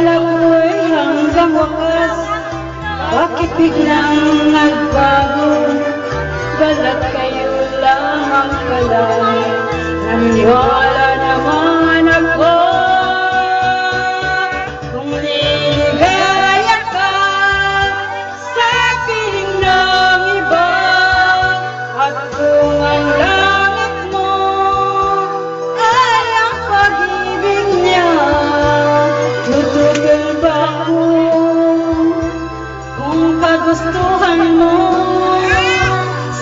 Akala ko'y hanggang wakas, bakit biglang nagbago? Balat kayo lamang pala, naniwala naman ako. Kung liligaya ka sa piling ng iba, at kung ang langit mo ay ang pag-ibig niya, tutugil ba ako? Kung kagustuhan mo,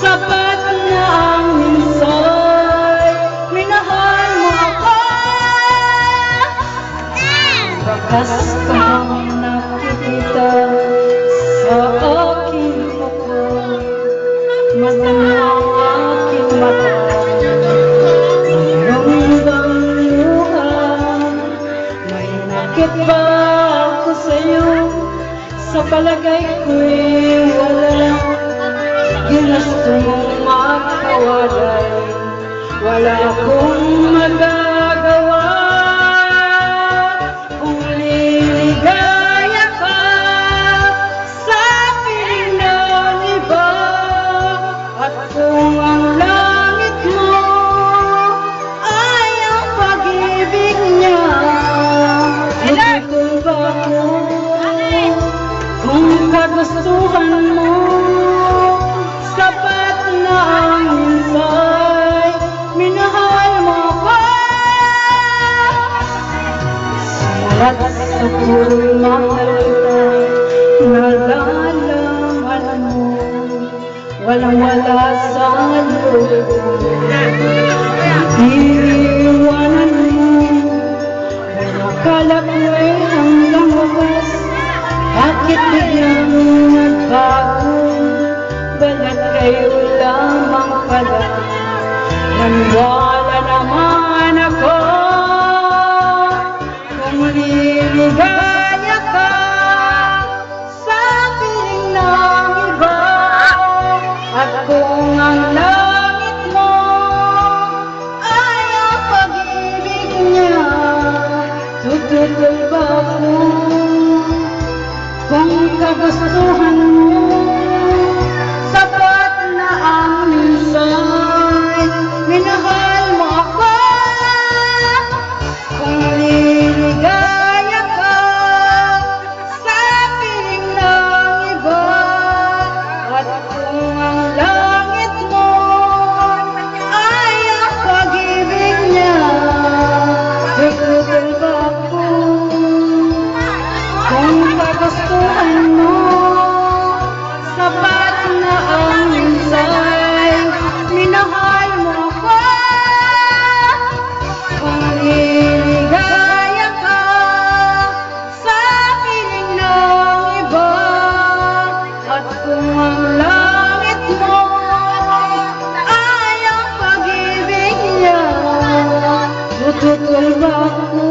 sapat na ang minsay, minahal mo ako. Bakas kang nakikita sa aking mukha, magandang aking mata. Mayroon bang luha? May nakit ba ako sa'yo? Sa palagay ko'y wala. Ginusto mong makawalay, wala akong magagawa. Kung liligaya ka sa piling ng iba, at kung ang langit mo ay ang pag-ibig niya, tutugol ba ako? Kung kagustuhan mo, sapat na ang minsay, minahal mo ako. Simulat sa puro mahal ka, nalalaman mo, walang-wala sa loob ko. Iiwanan mo, akala ko'y hanggang wakas, bakit biglang nagbago? Balat kayo lamang pala, naniwala naman ako. Kung liligaya ka sa piling ng iba, at kung ang langit mo ay ang pag-ibig niya, tutugol ba ako? Kung kagustuhan mo, sapat na ang minsay, minahal mo ako. Kung liligaya ka sa piling ng iba, at kung ang langit mo ay ang pag-ibig niya, tutugol ba ako? Kung kagustuhan mo, sapat na ang minsay, minahal mo ako. Kung liligaya ka sa piling ng iba, at kung ang langit mo ay ang pag-ibig niya, tutugol ba ako?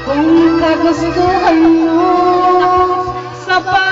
Kung kagustuhan mo, sapat